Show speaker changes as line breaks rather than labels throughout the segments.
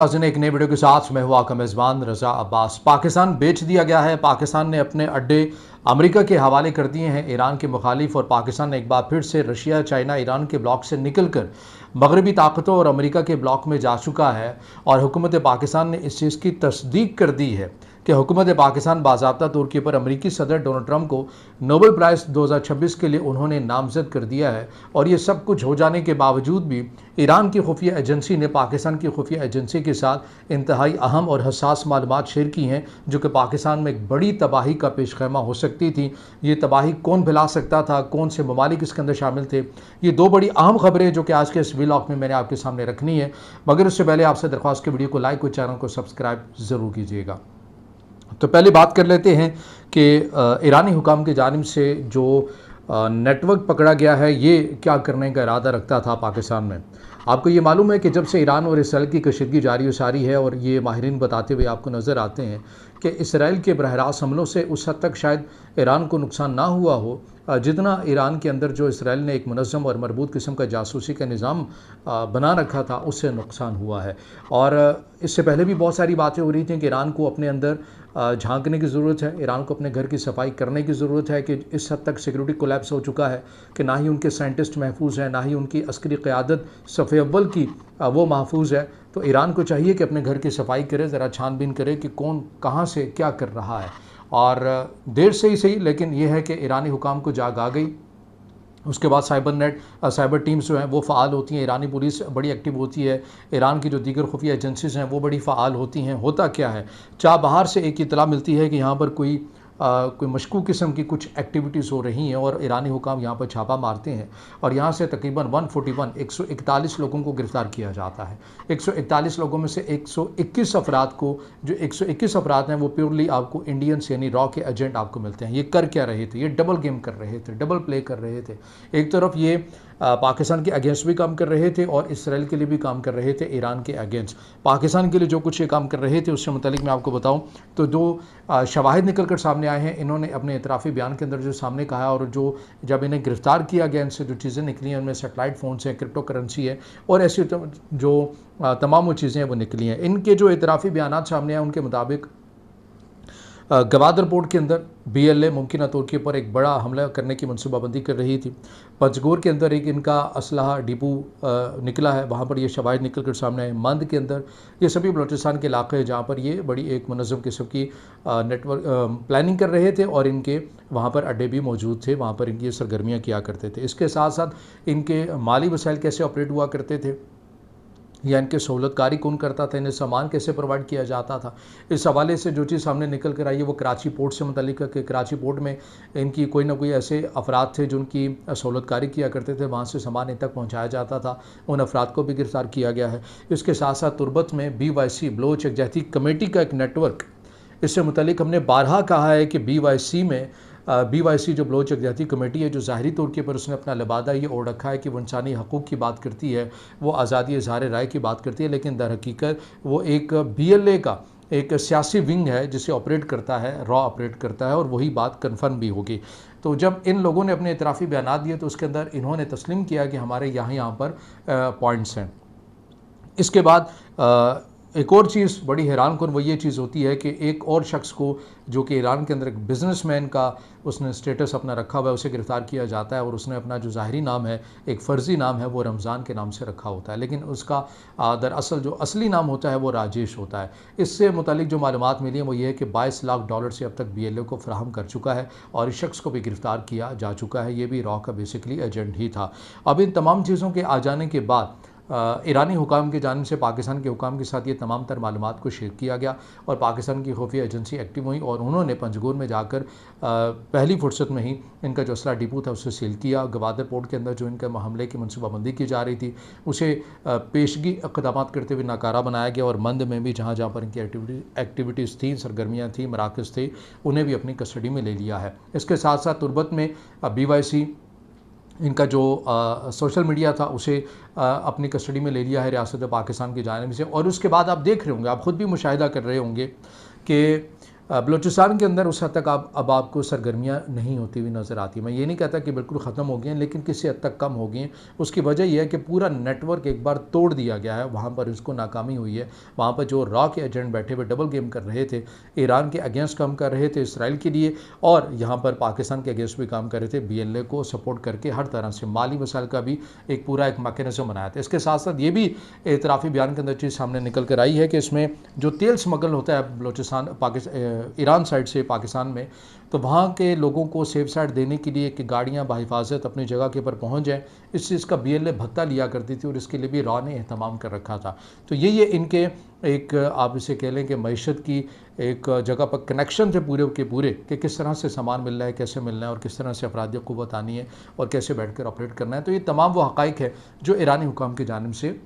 नाज़रीन, एक नई वीडियो के साथ मैं हुआ आपका मेज़बान रज़ा अब्बास। पाकिस्तान बेच दिया गया है। पाकिस्तान ने अपने अड्डे अमेरिका के हवाले कर दिए हैं ईरान के मुखालिफ, और पाकिस्तान ने एक बार फिर से रशिया, चाइना, ईरान के ब्लॉक से निकलकर मगरबी ताकतों और अमेरिका के ब्लॉक में जा चुका है। और हुकूमत पाकिस्तान ने इस चीज़ की तस्दीक कर दी है कि हुकूमत पाकिस्तान बाज़ाब्ता तौर के ऊपर अमेरिकी सदर डोनाल्ड ट्रंप को नोबेल प्राइज़ 2026 के लिए उन्होंने नामजद कर दिया है। और ये सब कुछ हो जाने के बावजूद भी ईरान की खुफिया एजेंसी ने पाकिस्तान की खुफिया एजेंसी के साथ इंतहाई अहम और हसास मालूमात शेयर की हैं, जो कि पाकिस्तान में एक बड़ी तबाही का पेश खैमा हो सकती थी। ये तबाही कौन फैला सकता था, कौन से ममालिक इसके अंदर शामिल थे, ये दो बड़ी अहम खबरें जो कि आज के इस व्लॉग में मैंने आपके सामने रखनी है। मगर उससे पहले आपसे दरख्वास्त की वीडियो को लाइक और चैनल को सब्सक्राइब ज़रूर कीजिएगा। तो पहले बात कर लेते हैं कि ईरानी हुकाम की जानिब से जो नेटवर्क पकड़ा गया है, ये क्या करने का इरादा रखता था पाकिस्तान में। आपको ये मालूम है कि जब से ईरान और इसराइल की कशीदगी जारी व सारी है, और ये माहिरीन बताते हुए आपको नज़र आते हैं कि इसराइल के बरहरास्त हमलों से उस हद तक शायद ईरान को नुकसान ना हुआ हो जितना ईरान के अंदर जो इसराइल ने एक मुनज़्ज़म और मरबूत किस्म का जासूसी का निज़ाम बना रखा था, उससे नुकसान हुआ है। और इससे पहले भी बहुत सारी बातें हो रही थी कि ईरान को अपने अंदर झांकने की ज़रूरत है, ईरान को अपने घर की सफाई करने की ज़रूरत है, कि इस हद तक सिक्योरिटी कोलैप्स हो चुका है कि ना ही उनके साइंटिस्ट महफूज हैं, ना ही उनकी अस्करी क़यादत सफ़े अव्वल की वो महफूज है। तो ईरान को चाहिए कि अपने घर की सफाई करे, ज़रा छानबीन करे कि कौन कहाँ से क्या कर रहा है। और देर से ही सही, लेकिन यह है कि ईरानी हुकाम को जाग आ गई। उसके बाद साइबर टीम्स जो हैं वो फ़ाल होती हैं, ईरानी पुलिस बड़ी एक्टिव होती है, ईरान की जो दीगर खुफिया एजेंसीज़ हैं वो बड़ी फ़ाल होती हैं। होता क्या है, बाहर से एक इतला मिलती है कि यहाँ पर कोई मशकूक किस्म की कुछ एक्टिविटीज़ हो रही हैं, और ईरानी हुकाम यहाँ पर छापा मारते हैं, और यहाँ से तकरीबन 141 लोगों को गिरफ़्तार किया जाता है। 141 लोगों में से 121 अफराद को, जो 121 अफराद हैं वो प्योरली आपको इंडियंस यानी रॉ के एजेंट आपको मिलते हैं। ये कर क्या रहे थे, ये डबल गेम कर रहे थे, डबल प्ले कर रहे थे। एक तरफ ये पाकिस्तान के अगेंस्ट भी काम कर रहे थे, और इसराइल के लिए भी काम कर रहे थे, ईरान के अगेंस्ट। पाकिस्तान के लिए जो कुछ ये काम कर रहे थे उससे मुतालिक मैं आपको बताऊं तो जो शवाहिद निकल कर सामने आए हैं, इन्होंने अपने इतराफ़ी बयान के अंदर जो सामने कहा, और जो जब इन्हें गिरफ़्तार किया गया, इनसे जो चीज़ें निकली हैं उनमें सेटेलाइट फ़ोन्स हैं, क्रिप्टो करेंसी है, और ऐसी जो तमाम वो चीज़ें हैं वो निकली हैं। इनके जो इतराफ़ी बयान सामने आए उनके मुताबिक गवादर पोर्ट के अंदर BLA मुमकिन तौर के ऊपर एक बड़ा हमला करने की मनसूबाबंदी कर रही थी। पंजगोर के अंदर एक इनका असलहा डिपो निकला है, वहाँ पर ये शवाहिद निकल कर सामने आए। मंद के अंदर, ये सभी बलूचिस्तान के इलाके हैं जहाँ पर ये बड़ी एक मुनज़्ज़म किस्म की नेटवर्क प्लानिंग कर रहे थे, और इनके वहाँ पर अड्डे भी मौजूद थे, वहाँ पर इनकी सरगर्मियाँ किया करते थे। इसके साथ साथ इनके माली वसाइल कैसे ऑपरेट हुआ करते थे, या इनके सहूलतकारी कौन करता था, इन्हें सामान कैसे प्रोवाइड किया जाता था, इस हवाले से जो चीज़ सामने निकल कर आई है वो कराची पोर्ट से मुतल्लिक है कि कराची पोर्ट में इनकी कोई ना कोई ऐसे अफराद थे जो उनकी सहूलतकारी किया करते थे, वहाँ से सामान इन तक पहुँचाया जाता था। उन अफराद को भी गिरफ़्तार किया गया है। इसके साथ साथ तुरबत में BYC बलोच यकजहती कमेटी का एक नेटवर्क, इससे मुतल्लिक हमने बारहा कहा है कि BYC जो बलोच यकजहती कमेटी है, जो ज़ाहरी तौर के पर उसने अपना लिबादा ये ओढ़ रखा है कि वो इंसानी हकूक़ की बात करती है, वो आज़ादी इज़हार राय की बात करती है, लेकिन दर हकीकत वो एक BLA का एक सियासी विंग है जिसे ऑपरेट करता है, रॉ ऑपरेट करता है, और वही बात कन्फर्म भी होगी। तो जब इन लोगों ने अपने इतराफ़ी बयान दिए तो उसके अंदर इन्होंने तस्लीम किया कि हमारे यहाँ पर पॉइंट्स हैं। इसके बाद एक और चीज़ बड़ी हैरान कुन वो ये चीज़ होती है कि एक और शख्स को, जो कि ईरान के अंदर एक बिजनेसमैन का उसने स्टेटस अपना रखा हुआ है, उसे गिरफ़्तार किया जाता है, और उसने अपना जो ज़ाहरी नाम है, एक फ़र्ज़ी नाम है, वो रमज़ान के नाम से रखा होता है, लेकिन उसका दरअसल जो असली नाम होता है वो राजेश होता है। इससे मुतालिक जो मालूमात मिली है वो ये है कि $22 लाख से अब तक BLA को फ़राहम कर चुका है, और इस शख्स को भी गिरफ़्तार किया जा चुका है। ये भी रॉ का बेसिकली एजेंट ही था। अब इन तमाम चीज़ों के आ जाने के बाद ईरानी हुकाम की जानिब से पाकिस्तान के हुकाम के साथ ये तमाम तर मालूमात को शेयर किया गया, और पाकिस्तान की खुफिया एजेंसी एक्टिव हुई, और उन्होंने पंजगोर में जाकर पहली फुर्सत में ही इनका जो असला डिपो था उसे सील किया। गवादर पोर्ट के अंदर जो इनका हमले की मनसूबाबंदी की जा रही थी उसे पेशगी इक़दाम करते हुए नाकारा बनाया गया, और मंद में भी जहाँ जहाँ पर इनकी एक्टिविटीज़ थी, सरगर्मियाँ थी, मराकज़ थे, उन्हें भी अपनी कस्टडी में ले लिया है। इसके साथ साथ तुरबत में BYC इनका जो सोशल मीडिया था उसे अपनी कस्टडी में ले लिया है रियासत पाकिस्तान की जानिब से। और उसके बाद आप देख रहे होंगे, आप ख़ुद भी मुशाहिदा कर रहे होंगे कि बलूचिस्तान के अंदर उस हद तक अब आपको सरगर्मियाँ नहीं होती हुई नज़र आती। मैं ये नहीं कहता कि बिल्कुल ख़त्म हो गई हैं, लेकिन किसी हद तक कम हो गई हैं। उसकी वजह यह है कि पूरा नेटवर्क एक बार तोड़ दिया गया है, वहाँ पर उसको नाकामी हुई है। वहाँ पर जो रॉ के एजेंट बैठे हुए डबल गेम कर रहे थे, ईरान के अगेंस्ट काम कर रहे थे इसराइल के लिए, और यहाँ पर पाकिस्तान के अगेंस्ट भी काम कर रहे थे, BLA को सपोर्ट करके हर तरह से माली मसाइल का भी एक पूरा एक मैकेनिज्म बनाया था। इसके साथ साथ ये भी एतराफ़ी बयान के अंदर चीज़ सामने निकल कर आई है कि इसमें जो तेल स्मगल होता है बलूचिस्तान ईरान साइड से पाकिस्तान में, तो वहाँ के लोगों को सेफ साइड देने के लिए कि गाड़ियाँ बाहिफाजत अपनी जगह के ऊपर पहुँच जाएँ, इस चीज़ का BLA भत्ता लिया करती थी और इसके लिए भी रॉ ने एहतमाम कर रखा था। तो ये इनके एक आप इसे कह लें कि मईशत की एक जगह पर कनेक्शन थे पूरे के पूरे, कि किस तरह से सामान मिल रहा है, कैसे मिलना है और किस तरह से अफराद क़ुव्वत आनी है और कैसे बैठ कर ऑपरेट करना है। तो ये तमाम वो हक़ाइक़ है जो ईरानी हुकाम की जानिब से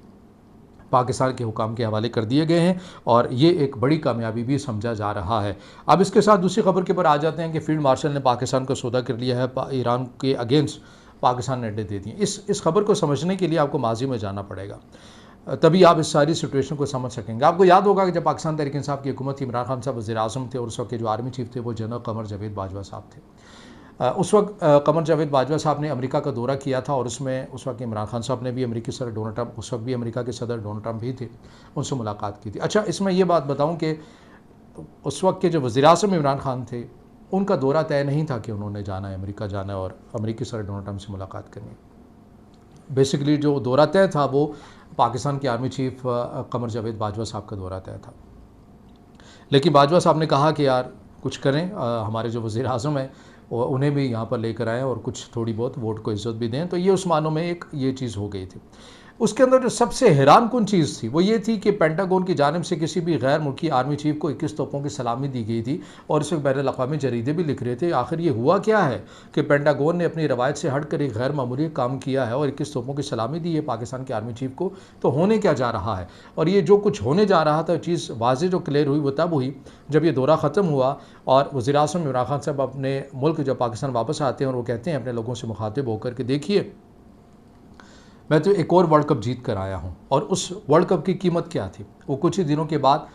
पाकिस्तान के हुकाम के हवाले कर दिए गए हैं, और ये एक बड़ी कामयाबी भी समझा जा रहा है। अब इसके साथ दूसरी खबर के ऊपर आ जाते हैं कि फील्ड मार्शल ने पाकिस्तान को सौदा कर लिया है, ईरान के अगेंस्ट पाकिस्तान ने अड्डे दे दिए। इस खबर को समझने के लिए आपको माजी में जाना पड़ेगा, तभी आप इस सारी सिचुएशन को समझ सकेंगे। आपको याद होगा कि जब पाकिस्तान तहरीक इंसाफ की हुकूमत थी, इमरान खान साहब वज़ीर-ए-आज़म थे और उस वक्त के जो आर्मी चीफ थे वो जनरल कमर जावेद बाजवा साहब थे। उस वक्त कमर जावेद बाजवा साहब ने अमेरिका का दौरा किया था, और उसमें उस वक्त इमरान खान साहब ने भी, अमेरिकी सदर डोनाल्ड ट्रंप, उस वक्त भी अमेरिका के सदर डोनाल्ड ट्रंप भी थे, उनसे मुलाकात की थी। अच्छा, इसमें यह बात बताऊं कि उस वक्त के जो वज़ीर-ए-आज़म इमरान खान थे, उनका दौरा तय नहीं था कि उन्होंने जाना है अमेरिका जाना है और अमेरिकी सदर डोनाल्ड ट्रंप से मुलाकात करनी। बेसिकली जो दौरा तय था वो पाकिस्तान के आर्मी चीफ कमर जावेद बाजवा साहब का दौरा तय था। लेकिन बाजवा साहब ने कहा कि यार कुछ करें, हमारे जो वज़ीर-ए-आज़म हैं उन्हें भी यहाँ पर लेकर आएँ और कुछ थोड़ी बहुत वोट को इज़्ज़त भी दें। तो ये उस मानों में एक ये चीज़ हो गई थी। उसके अंदर जो सबसे हैरानकुन चीज़ थी वो ये थी कि पेंटागन की जानिब से किसी भी गैर मुल्की आर्मी चीफ को 21 तोपों की सलामी दी गई थी, और इस वक्त बैनुल-अक़वामी जरीदे भी लिख रहे थे आखिर ये हुआ क्या है कि पेंटागन ने अपनी रवायत से हट कर एक गैर मामूली काम किया है और 21 तोपों की सलामी दी है पाकिस्तान के आर्मी चीफ को। तो होने क्या जा रहा है, और ये जो कुछ होने जा रहा था चीज़ वाज़ेह जो क्लियर हुई वो तब हुई जब ये दौरा ख़त्म हुआ और वज़ीर-ए-आज़म इमरान खान साहब अपने मुल्क जब पाकिस्तान वापस आते हैं और वो कहते हैं अपने लोगों से मुखातिब होकर के, देखिए मैं तो एक और वर्ल्ड कप जीत कर आया हूँ। और उस वर्ल्ड कप की कीमत क्या थी, वो कुछ ही दिनों के बाद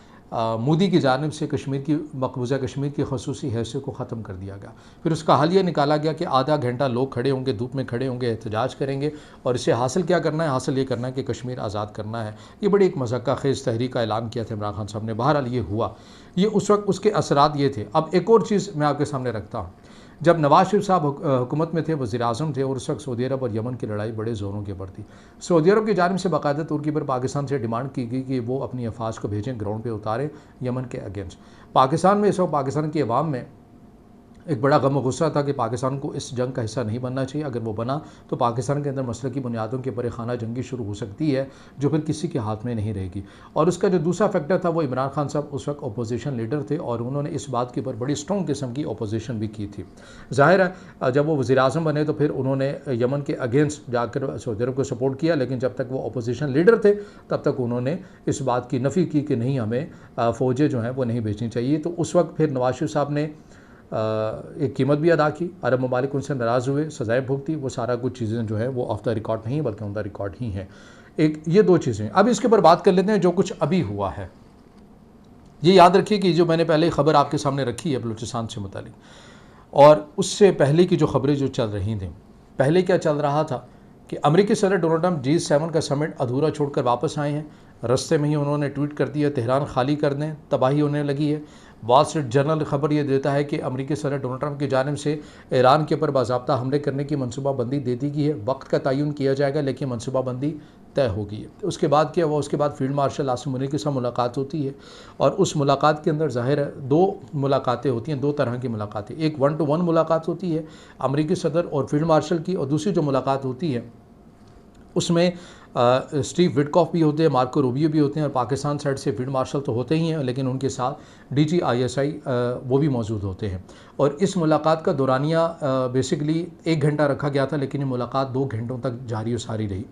मोदी की जानिब से कश्मीर की मकबूजा कश्मीर की खसूसी हैसियत को ख़त्म कर दिया गया। फिर उसका हल ये निकाला गया कि आधा घंटा लोग खड़े होंगे, धूप में खड़े होंगे, एहतजाज करेंगे, और इसे हासिल क्या करना है, हासिल ये करना है कि कश्मीर आज़ाद करना है। ये बड़ी एक मज़क्का खेज़ तहरीक का ऐलान किया था इमरान खान साहब ने। बहरहाल ये हुआ, ये उस वक्त उसके असरात ये थे। अब एक और चीज़ मैं आपके सामने रखता हूँ, जब नवाज शरीफ साहब हुकूमत में थे, वज़ीर-ए-आज़म थे, और उस वक्त सऊदी अरब और यमन की लड़ाई बड़े ज़ोरों के ऊपर थी। सऊदी अरब की जानिब से बाकायदा तौर पर पाकिस्तान से डिमांड की गई कि वो अपनी अफ़वाज को भेजें, ग्राउंड पे उतारें यमन के अगेंस्ट। पाकिस्तान में इस वक्त पाकिस्तान की अवाम में एक बड़ा गम गुस्सा था कि पाकिस्तान को इस जंग का हिस्सा नहीं बनना चाहिए। अगर वो बना तो पाकिस्तान के अंदर मसले की बुनियादों के ऊपर एक खाना जंगी शुरू हो सकती है जो फिर किसी के हाथ में नहीं रहेगी। और उसका जो दूसरा फैक्टर था वो इमरान खान साहब उस वक्त अपोजिशन लीडर थे और उन्होंने इस बात के ऊपर बड़ी स्ट्रॉन्ग किस्म की अपोजिशन भी की थी। ज़ाहिर है जब वो वज़ीर-ए-आज़म बने तो फिर उन्होंने यमन के अगेंस्ट जाकर सऊदी अरब को सपोर्ट किया, लेकिन जब तक वो अपोजिशन लीडर थे तब तक उन्होंने इस बात की नफ़ी की कि नहीं, हमें फ़ौजें जो हैं वो नहीं भेजनी चाहिए। तो उस वक्त फिर नवाज शरीफ साहब ने एक कीमत भी अदा की, अरब ममालिक उनसे नाराज़ हुए, सज़ाएँ भुगती। वो सारा कुछ चीज़ें जो है वो ऑफ द रिकॉर्ड नहीं बल्कि ऑन द रिकॉर्ड ही हैं। एक ये दो चीज़ें। अब इसके ऊपर बात कर लेते हैं जो कुछ अभी हुआ है। ये याद रखिए कि जो मैंने पहले खबर आपके सामने रखी है बलूचिस्तान से मुतालिक, और उससे पहले की जो खबरें जो चल रही थी, पहले क्या चल रहा था कि अमेरिकी सदर डोनाल्ड ट्रंप G7 का समिट अधूरा छोड़कर वापस आए हैं। रस्ते में ही उन्होंने ट्वीट कर दिया, तेहरान खाली कर दें, तबाही होने लगी है। वॉल स्ट्रीट जर्नल खबर ये देता है कि अमेरिकी सदर डोनाल्ड ट्रंप की जानिब से ईरान के ऊपर बाज़ाब्ता हमले करने की मनसूबाबंदी दे दी गई है। वक्त का तयन किया जाएगा लेकिन मनसूबाबंदी तय होगी है। उसके बाद क्या हुआ, उसके बाद फील्ड मार्शल आसिम मुनीर के साथ मुलाकात होती है, और उस मुलाकात के अंदर ज़ाहिर है दो मुलाकातें होती हैं, दो तरह की मुलाकातें। एक 1-to-1 मुलाकात होती है अमेरिकी सदर और फील्ड मार्शल की, और दूसरी जो मुलाकात होती है उसमें स्टीव विटकॉफ भी होते हैं, मार्को रूबियो भी होते हैं, और पाकिस्तान साइड से फील्ड मार्शल तो होते ही हैं लेकिन उनके साथ DG ISI वो भी मौजूद होते हैं। और इस मुलाकात का दौरानिया बेसिकली 1 घंटा रखा गया था, लेकिन ये मुलाकात 2 घंटों तक जारी और सारी रही।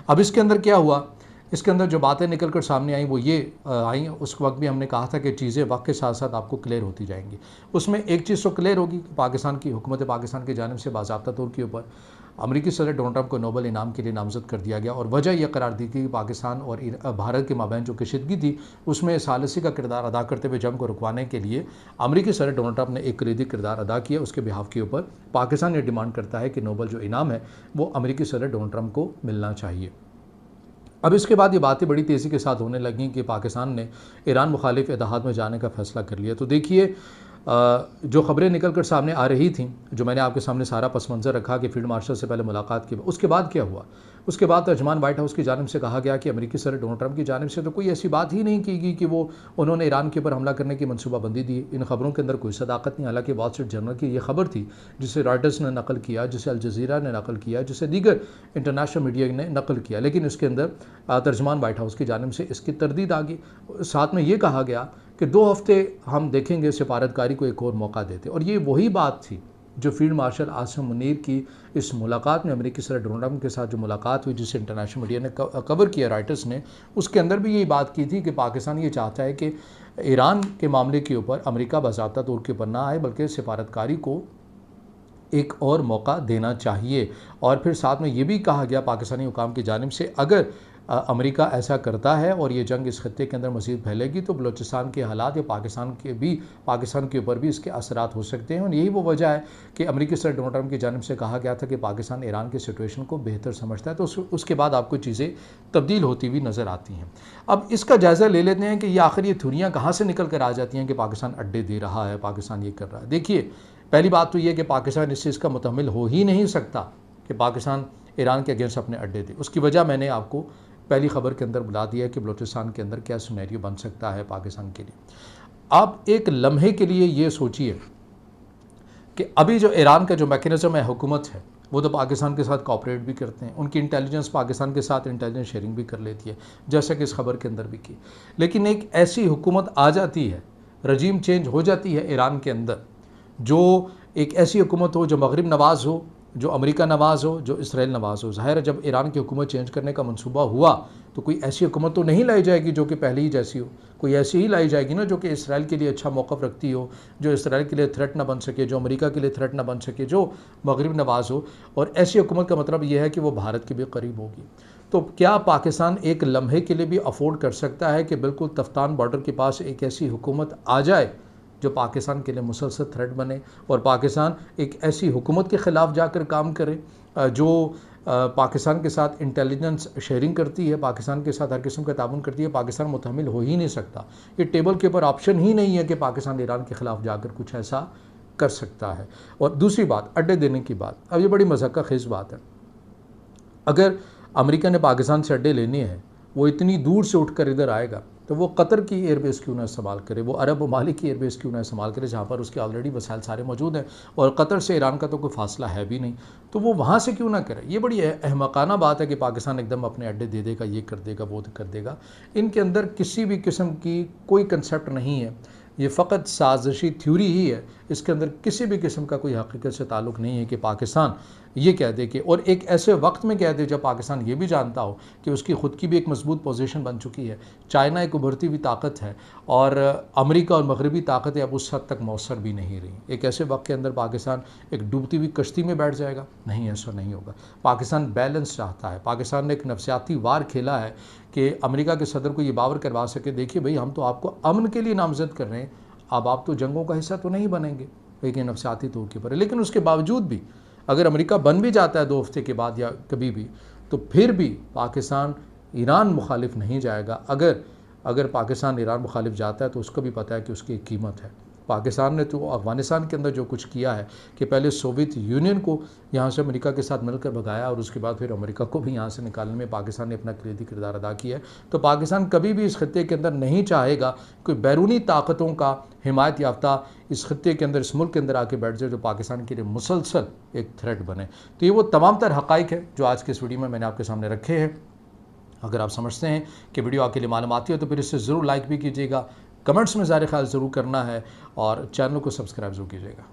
अब इसके अंदर क्या हुआ, इसके अंदर जो बातें निकल कर सामने आई वो ये आई, उस वक्त भी हमने कहा था कि चीज़ें वक्त के साथ साथ आपको क्लियर होती जाएंगी। उसमें एक चीज़ तो क्लियर होगी कि पाकिस्तान की हुकूमत पाकिस्तान की जानिब से बाज़ाब्ता तौर के ऊपर अमेरिकी सदर डोनाल्ड ट्रंप को नोबेल इनाम के लिए नामजद कर दिया गया और वजह यह करार दी गई कि पाकिस्तान और भारत के माबैन जो कशीदगी थी उसमें सालिसी का किरदार अदा करते हुए जंग को रुकवाने के लिए अमेरिकी सदर डोनाल्ड ट्रंप ने एक कलीदी किरदार अदा किया। उसके बिहाफ के ऊपर पाकिस्तान ये डिमांड करता है कि नोबेल जो इनाम है वो अमेरिकी सदर डोनाल्ड ट्रंप को मिलना चाहिए। अब इसके बाद ये बातें बड़ी तेज़ी के साथ होने लगी कि पाकिस्तान ने ईरान मुखालिफ इत्तेहाद में जाने का फैसला कर लिया। तो देखिए जो खबरें निकल कर सामने आ रही थी, जो मैंने आपके सामने सारा पस मंज़र रखा कि फील्ड मार्शल से पहले मुलाकात की, उसके बाद क्या हुआ? उसके बाद तर्जमान वाइट हाउस की जानिब से कहा गया कि अमेरिकी सदर डोनाल्ड ट्रंप की जानिब से तो कोई ऐसी बात ही नहीं की गई कि वो उन्होंने ईरान के ऊपर हमला करने की मनसूबाबंदी दी। इन खबरों के अंदर कोई सदाकत नहीं। हालांकि वॉल स्ट्रीट जर्नल की ये खबर थी जिसे रॉयटर्स ने नकल किया, जिसे अल जज़ीरा ने नकल किया, जिसे दीगर इंटरनेशनल मीडिया ने नकल किया, लेकिन इसके अंदर तर्जमान वाइट हाउस की जानिब से इसकी तरदीद आ गई। साथ में ये कहा गया कि 2 हफ्ते हम देखेंगे, सिफारतकारी को एक और मौका देते। और ये वही बात थी जो फील्ड मार्शल आसिम मुनीर की इस मुलाकात में अमेरिकी सदर डोनाल्ड ट्रंप के साथ जो मुलाकात हुई, जिसे इंटरनेशनल मीडिया ने कवर किया, राइटर्स ने, उसके अंदर भी यही बात की थी कि पाकिस्तान ये चाहता है कि ईरान के मामले के ऊपर अमेरिका बाज़ाब्ता तौर के ऊपर ना आए, बल्कि सिफारतकारी को एक और मौका देना चाहिए। और फिर साथ में ये भी कहा गया पाकिस्तानी हुकाम की जानिब से, अगर अमेरिका ऐसा करता है और ये जंग इस खत्ते के अंदर मज़ीद फैलेगी तो बलूचिस्तान के हालात या पाकिस्तान के ऊपर भी इसके असरात हो सकते हैं। और यही वो वजह है कि अमेरिकी सदर डोनाल्ड ट्रंप की जानिब से कहा गया था कि पाकिस्तान ईरान की सिचुएशन को बेहतर समझता है। तो उसके बाद आपको चीज़ें तब्दील होती हुई नज़र आती हैं। अब इसका जायज़ा ले लेते हैं कि ये आखिर ये थुरियाँ कहाँ से निकल कर आ जाती हैं कि पाकिस्तान अड्डे दे रहा है, पाकिस्तान ये कर रहा है। देखिए, पहली बात तो ये कि पाकिस्तान इस चीज़ का मुतहम्मिल हो ही नहीं सकता कि पाकिस्तान ईरान के अगेंस्ट अपने अड्डे दे। उसकी वजह मैंने आपको पहली खबर के अंदर बुला दिया है कि बलूचिस्तान के अंदर क्या सिनेरियो बन सकता है पाकिस्तान के लिए। आप एक लम्हे के लिए ये सोचिए कि अभी जो ईरान का जो मैकेनिज़्म है, हुकूमत है, वो तो पाकिस्तान के साथ कॉपरेट भी करते हैं। उनकी इंटेलिजेंस पाकिस्तान के साथ इंटेलिजेंस शेयरिंग भी कर लेती है, जैसा कि इस खबर के अंदर भी की। लेकिन एक ऐसी हुकूमत आ जाती है, रजीम चेंज हो जाती है ईरान के अंदर, जो एक ऐसी हुकूमत हो जो मगरिब नवाज़ हो, जो अमेरिका नवाज़ हो, जो इसराइल नवाज़ हो। ज़ाहिर है जब ईरान की हुकूमत चेंज करने का मंसूबा हुआ तो कोई ऐसी हुकूमत तो नहीं लाई जाएगी जो कि पहले ही जैसी हो। कोई ऐसी ही लाई जाएगी ना जो कि इसराइल के लिए अच्छा मौक़िफ़ रखती हो, जो इसराइल के लिए थ्रेट ना बन सके, जो अमेरिका के लिए थ्रेट ना बन सके, जो मगरिब नवाज़ हो। और ऐसी हुकूमत का मतलब यह है कि वो भारत के भी करीब होगी। तो क्या पाकिस्तान एक लम्हे के लिए भी अफोर्ड कर सकता है कि बिल्कुल तफ्तान बॉर्डर के पास एक ऐसी हुकूमत आ जाए जो पाकिस्तान के लिए मुसलसल थ्रेट बने और पाकिस्तान एक ऐसी हुकूमत के ख़िलाफ़ जाकर काम करे जो पाकिस्तान के साथ इंटेलिजेंस शेयरिंग करती है, पाकिस्तान के साथ हर किस्म का ताउन करती है? पाकिस्तान मुतहम्मिल हो ही नहीं सकता। ये टेबल के ऊपर ऑप्शन ही नहीं है कि पाकिस्तान ईरान के ख़िलाफ़ जाकर कुछ ऐसा कर सकता है। और दूसरी बात, अड्डे देने की बात, अब ये बड़ी मज़ाक़ खेज़ बात है। अगर अमेरिका ने पाकिस्तान से अड्डे लेने हैं, वो इतनी दूर से उठकर इधर आएगा तो वो कतर की एयरबेस क्यों ना इस्तेमाल करे, वो अरब ममालिक की एयरबेस क्यों ना इस्तेमाल करे जहाँ पर उसके ऑलरेडी वसाइल सारे मौजूद हैं और कतर से ईरान का तो कोई फासला है भी नहीं, तो वो वहाँ से क्यों ना करे। ये बड़ी अहमकाना बात है कि पाकिस्तान एकदम अपने अड्डे दे देगा, ये कर देगा, वो कर देगा। इनके अंदर किसी भी किस्म की कोई कंसेप्ट नहीं है, ये फ़कत साजिशी थ्योरी ही है। इसके अंदर किसी भी किस्म का कोई हकीकत से ताल्लुक़ नहीं है कि पाकिस्तान ये कह दे कि, और एक ऐसे वक्त में कह दे जब पाकिस्तान ये भी जानता हो कि उसकी ख़ुद की भी एक मजबूत पोजीशन बन चुकी है, चाइना एक उभरती हुई ताकत है और अमेरिका और मगरबी ताकतें अब उस हद तक मौसर भी नहीं रही। एक ऐसे वक्त के अंदर पाकिस्तान एक डूबती हुई कश्ती में बैठ जाएगा? नहीं, ऐसा नहीं होगा। पाकिस्तान बैलेंस चाहता है। पाकिस्तान ने एक नफसियाती वार खेला है कि अमेरिका के सदर को ये बावर करवा सके, देखिए भाई हम तो आपको अमन के लिए नामजद कर रहे हैं, अब आप तो जंगों का हिस्सा तो नहीं बनेंगे, लेकिन नफसियाती तौर के ऊपर। लेकिन उसके बावजूद भी अगर अमेरिका बन भी जाता है 2 हफ्ते के बाद या कभी भी, तो फिर भी पाकिस्तान ईरान मुखालिफ नहीं जाएगा। अगर पाकिस्तान ईरान मुखालिफ जाता है तो उसको भी पता है कि उसकी एक कीमत है। पाकिस्तान ने तो अफ़गानिस्तान के अंदर जो कुछ किया है कि पहले सोवियत यूनियन को यहाँ से अमेरिका के साथ मिलकर भगाया और उसके बाद फिर अमेरिका को भी यहाँ से निकालने में पाकिस्तान ने अपना कलीदी किरदार अदा किया है। तो पाकिस्तान कभी भी इस खत्ते के अंदर नहीं चाहेगा कोई बैरूनी ताकतों का हिमायत याफ्ता इस खत्ते के अंदर, इस मुल्क के अंदर आके बैठ जाए जो पाकिस्तान के लिए मुसलसल एक थ्रेट बने। तो ये वो तमाम तर हक़ाइक़ है जो आज के इस वीडियो में मैंने आपके सामने रखे हैं। अगर आप समझते हैं कि वीडियो आपके लिए मालूमाती हो तो फिर इससे ज़रूर लाइक भी कीजिएगा, कमेंट्स में ज़ाहिर ख्याल ज़रूर करना है और चैनल को सब्सक्राइब ज़रूर कीजिएगा।